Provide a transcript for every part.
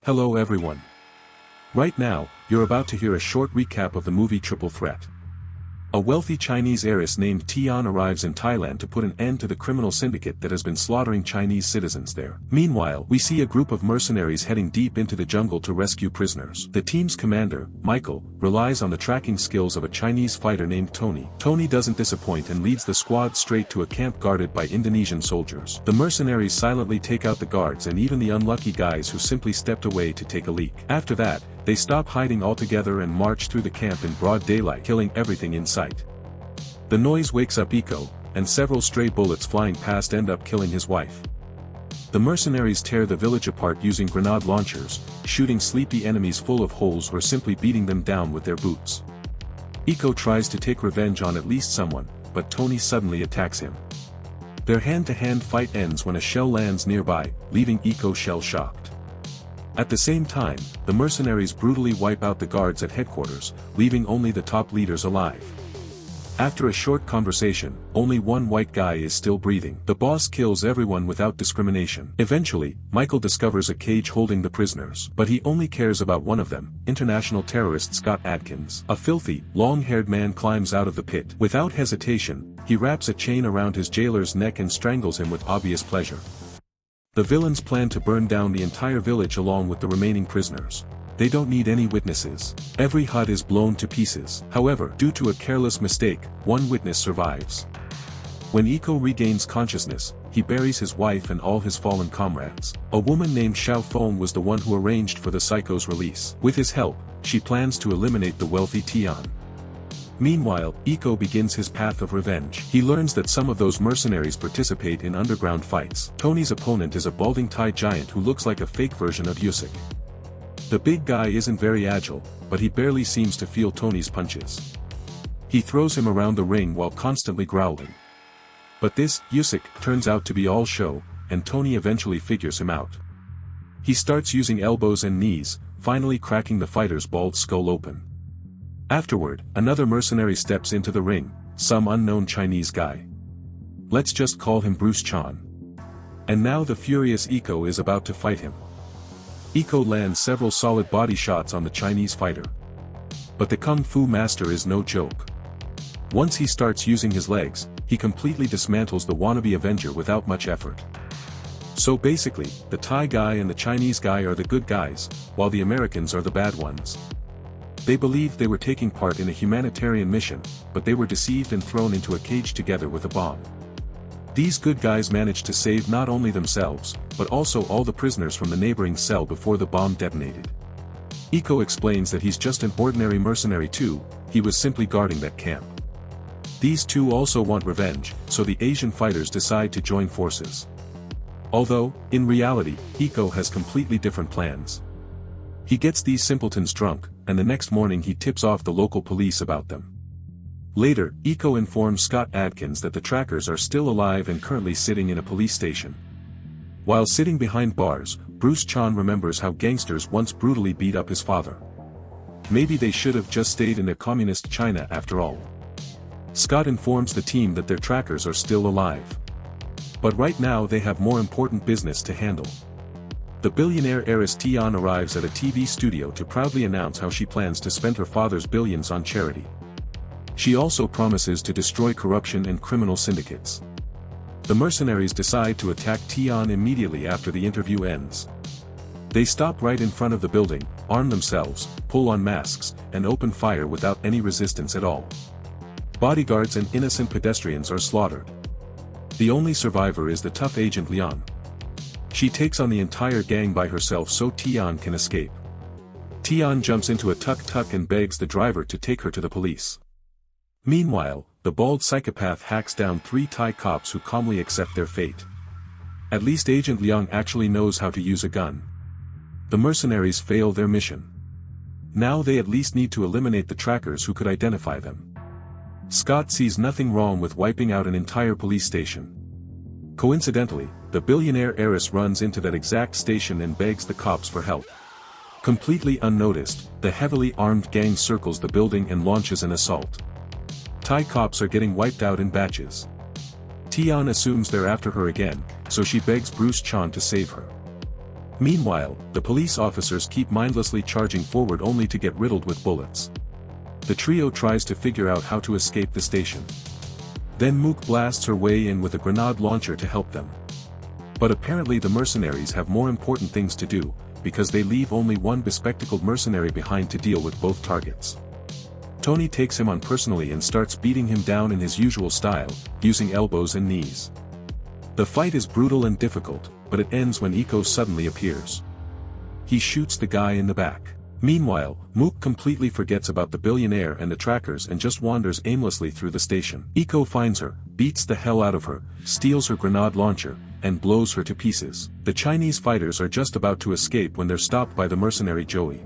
Hello everyone. Right now, you're about to hear a short recap of the movie Triple Threat. A wealthy Chinese heiress named Tian arrives in Thailand to put an end to the criminal syndicate that has been slaughtering Chinese citizens there. Meanwhile, we see a group of mercenaries heading deep into the jungle to rescue prisoners. The team's commander, Michael, relies on the tracking skills of a Chinese fighter named Tony. Tony doesn't disappoint and leads the squad straight to a camp guarded by Indonesian soldiers. The mercenaries silently take out the guards and even the unlucky guys who simply stepped away to take a leak. After that, they stop hiding altogether and march through the camp in broad daylight, killing everything in sight. The noise wakes up Iko, and several stray bullets flying past end up killing his wife. The mercenaries tear the village apart using grenade launchers, shooting sleepy enemies full of holes or simply beating them down with their boots. Iko tries to take revenge on at least someone, but Tony suddenly attacks him. Their hand-to-hand fight ends when a shell lands nearby, leaving Iko shell-shocked. At the same time, the mercenaries brutally wipe out the guards at headquarters, leaving only the top leaders alive. After a short conversation, only one white guy is still breathing. The boss kills everyone without discrimination. Eventually, Michael discovers a cage holding the prisoners. But he only cares about one of them, international terrorist Scott Adkins. A filthy, long-haired man climbs out of the pit. Without hesitation, he wraps a chain around his jailer's neck and strangles him with obvious pleasure. The villains plan to burn down the entire village along with the remaining prisoners. They don't need any witnesses. Every hut is blown to pieces. However, due to a careless mistake, one witness survives. When Iko regains consciousness, he buries his wife and all his fallen comrades. A woman named Xiao Feng was the one who arranged for the psycho's release. With his help, she plans to eliminate the wealthy Tian. Meanwhile, Iko begins his path of revenge. He learns that some of those mercenaries participate in underground fights. Tony's opponent is a balding Thai giant who looks like a fake version of Yusik. The big guy isn't very agile, but he barely seems to feel Tony's punches. He throws him around the ring while constantly growling. But this, Yusik, turns out to be all show, and Tony eventually figures him out. He starts using elbows and knees, finally cracking the fighter's bald skull open. Afterward, another mercenary steps into the ring, some unknown Chinese guy. Let's just call him Bruce Chan. And now the furious Iko is about to fight him. Iko lands several solid body shots on the Chinese fighter. But the Kung Fu master is no joke. Once he starts using his legs, he completely dismantles the wannabe Avenger without much effort. So basically, the Thai guy and the Chinese guy are the good guys, while the Americans are the bad ones. They believed they were taking part in a humanitarian mission, but they were deceived and thrown into a cage together with a bomb. These good guys managed to save not only themselves, but also all the prisoners from the neighboring cell before the bomb detonated. Iko explains that he's just an ordinary mercenary too, he was simply guarding that camp. These two also want revenge, so the Asian fighters decide to join forces. Although, in reality, Iko has completely different plans. He gets these simpletons drunk, and the next morning he tips off the local police about them. Later, Iko informs Scott Adkins that the trackers are still alive and currently sitting in a police station. While sitting behind bars, Bruce Chan remembers how gangsters once brutally beat up his father. Maybe they should have just stayed in their communist China after all. Scott informs the team that their trackers are still alive. But right now they have more important business to handle. The billionaire heiress Tian arrives at a TV studio to proudly announce how she plans to spend her father's billions on charity. She also promises to destroy corruption and criminal syndicates. The mercenaries decide to attack Tian immediately after the interview ends. They stop right in front of the building, arm themselves, pull on masks, and open fire without any resistance at all. Bodyguards and innocent pedestrians are slaughtered. The only survivor is the tough agent Liang. She takes on the entire gang by herself so Tian can escape. Tian jumps into a tuk-tuk and begs the driver to take her to the police. Meanwhile, the bald psychopath hacks down 3 Thai cops who calmly accept their fate. At least Agent Liang actually knows how to use a gun. The mercenaries fail their mission. Now they at least need to eliminate the trackers who could identify them. Scott sees nothing wrong with wiping out an entire police station. Coincidentally, the billionaire heiress runs into that exact station and begs the cops for help. Completely unnoticed, the heavily armed gang circles the building and launches an assault. Thai cops are getting wiped out in batches. Tian assumes they're after her again, so she begs Bruce Chan to save her. Meanwhile, the police officers keep mindlessly charging forward only to get riddled with bullets. The trio tries to figure out how to escape the station. Then Mook blasts her way in with a grenade launcher to help them. But apparently the mercenaries have more important things to do, because they leave only one bespectacled mercenary behind to deal with both targets. Tony takes him on personally and starts beating him down in his usual style, using elbows and knees. The fight is brutal and difficult, but it ends when Iko suddenly appears. He shoots the guy in the back. Meanwhile, Mook completely forgets about the billionaire and the trackers and just wanders aimlessly through the station. Iko finds her, beats the hell out of her, steals her grenade launcher, and blows her to pieces. The Chinese fighters are just about to escape when they're stopped by the mercenary Joey.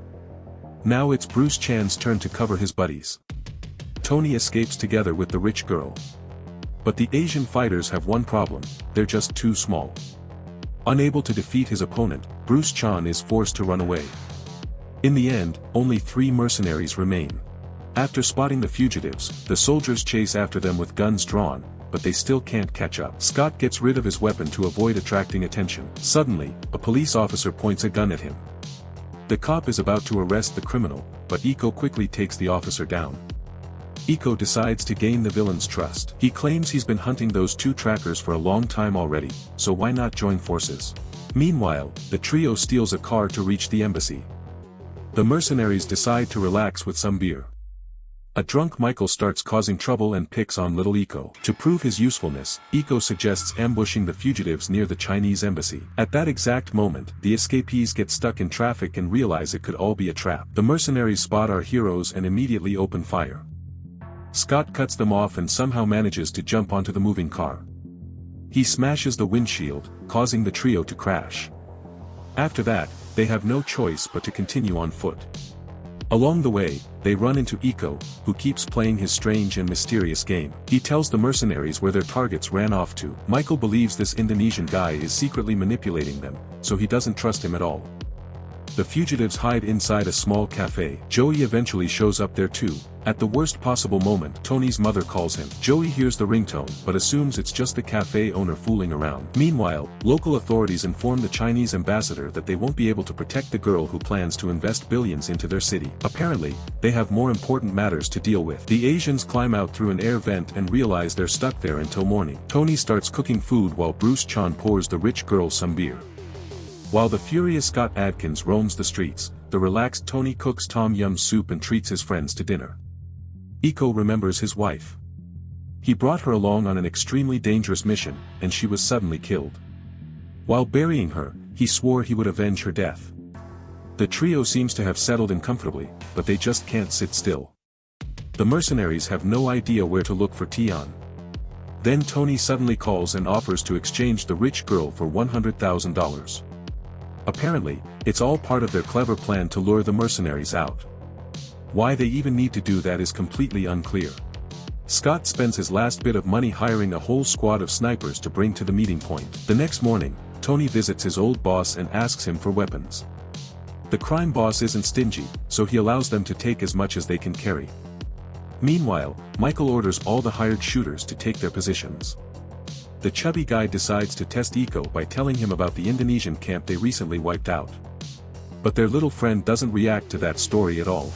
Now it's Bruce Chan's turn to cover his buddies. Tony escapes together with the rich girl. But the Asian fighters have one problem: they're just too small. Unable to defeat his opponent, Bruce Chan is forced to run away. In the end, only 3 mercenaries remain. After spotting the fugitives, the soldiers chase after them with guns drawn, but they still can't catch up. Scott gets rid of his weapon to avoid attracting attention. Suddenly, a police officer points a gun at him. The cop is about to arrest the criminal, but Iko quickly takes the officer down. Iko decides to gain the villain's trust. He claims he's been hunting those 2 trackers for a long time already, so why not join forces? Meanwhile, the trio steals a car to reach the embassy. The mercenaries decide to relax with some beer. A drunk Michael starts causing trouble and picks on little Iko. To prove his usefulness, Iko suggests ambushing the fugitives near the Chinese embassy. At that exact moment, the escapees get stuck in traffic and realize it could all be a trap. The mercenaries spot our heroes and immediately open fire. Scott cuts them off and somehow manages to jump onto the moving car. He smashes the windshield, causing the trio to crash. After that, they have no choice but to continue on foot. Along the way, they run into Iko, who keeps playing his strange and mysterious game. He tells the mercenaries where their targets ran off to. Michael believes this Indonesian guy is secretly manipulating them, so he doesn't trust him at all. The fugitives hide inside a small cafe. Joey eventually shows up there too. At the worst possible moment, Tony's mother calls him. Joey hears the ringtone, but assumes it's just the cafe owner fooling around. Meanwhile, local authorities inform the Chinese ambassador that they won't be able to protect the girl who plans to invest billions into their city. Apparently, they have more important matters to deal with. The Asians climb out through an air vent and realize they're stuck there until morning. Tony starts cooking food while Bruce Chan pours the rich girl some beer. While the furious Scott Adkins roams the streets, the relaxed Tony cooks tom yum soup and treats his friends to dinner. Iko remembers his wife. He brought her along on an extremely dangerous mission, and she was suddenly killed. While burying her, he swore he would avenge her death. The trio seems to have settled in comfortably, but they just can't sit still. The mercenaries have no idea where to look for Tian. Then Tony suddenly calls and offers to exchange the rich girl for $100,000. Apparently, it's all part of their clever plan to lure the mercenaries out. Why they even need to do that is completely unclear. Scott spends his last bit of money hiring a whole squad of snipers to bring to the meeting point. The next morning, Tony visits his old boss and asks him for weapons. The crime boss isn't stingy, so he allows them to take as much as they can carry. Meanwhile, Michael orders all the hired shooters to take their positions. The chubby guy decides to test Iko by telling him about the Indonesian camp they recently wiped out. But their little friend doesn't react to that story at all.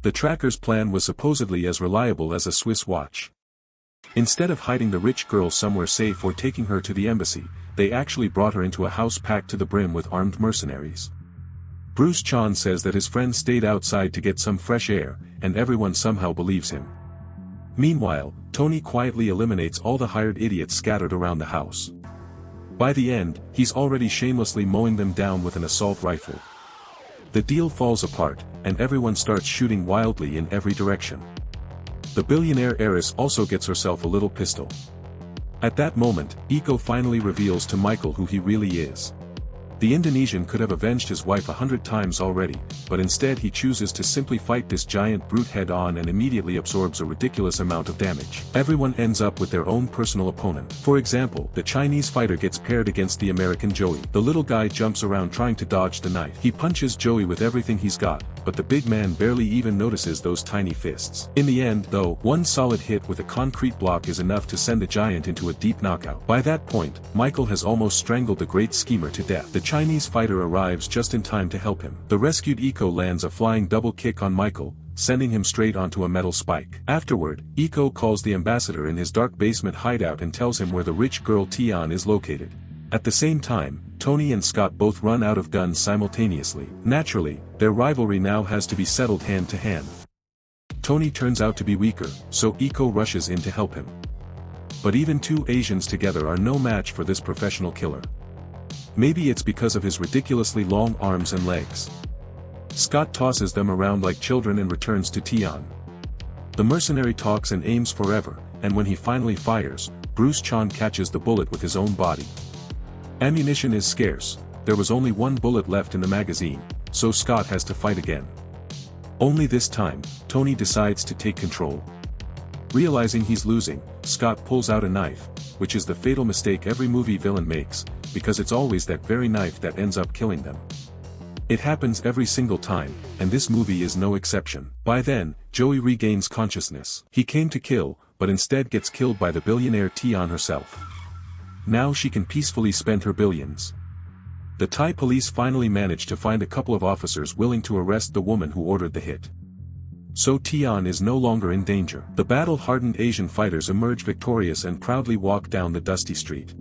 The tracker's plan was supposedly as reliable as a Swiss watch. Instead of hiding the rich girl somewhere safe or taking her to the embassy, they actually brought her into a house packed to the brim with armed mercenaries. Bruce Chan says that his friend stayed outside to get some fresh air, and everyone somehow believes him. Meanwhile, Tony quietly eliminates all the hired idiots scattered around the house. By the end, he's already shamelessly mowing them down with an assault rifle. The deal falls apart, and everyone starts shooting wildly in every direction. The billionaire heiress also gets herself a little pistol. At that moment, Iko finally reveals to Michael who he really is. The Indonesian could have avenged his wife 100 times already, but instead he chooses to simply fight this giant brute head-on and immediately absorbs a ridiculous amount of damage. Everyone ends up with their own personal opponent. For example, the Chinese fighter gets paired against the American Joey. The little guy jumps around trying to dodge the knife. He punches Joey with everything he's got, but the big man barely even notices those tiny fists. In the end, though, one solid hit with a concrete block is enough to send the giant into a deep knockout. By that point, Michael has almost strangled the great schemer to death. The Chinese fighter arrives just in time to help him. The rescued Iko lands a flying double kick on Michael, sending him straight onto a metal spike. Afterward, Iko calls the ambassador in his dark basement hideout and tells him where the rich girl Tian is located. At the same time, Tony and Scott both run out of guns simultaneously. Naturally, their rivalry now has to be settled hand to hand. Tony turns out to be weaker, so Iko rushes in to help him. But even two Asians together are no match for this professional killer. Maybe it's because of his ridiculously long arms and legs. Scott tosses them around like children and returns to Tian. The mercenary talks and aims forever, and when he finally fires, Bruce Chan catches the bullet with his own body. Ammunition is scarce, there was only one bullet left in the magazine, so Scott has to fight again. Only this time, Tony decides to take control. Realizing he's losing, Scott pulls out a knife, which is the fatal mistake every movie villain makes, because it's always that very knife that ends up killing them. It happens every single time, and this movie is no exception. By then, Joey regains consciousness. He came to kill, but instead gets killed by the billionaire Tian herself. Now she can peacefully spend her billions. The Thai police finally manage to find a couple of officers willing to arrest the woman who ordered the hit. So Tian is no longer in danger. The battle-hardened Asian fighters emerge victorious and proudly walk down the dusty street.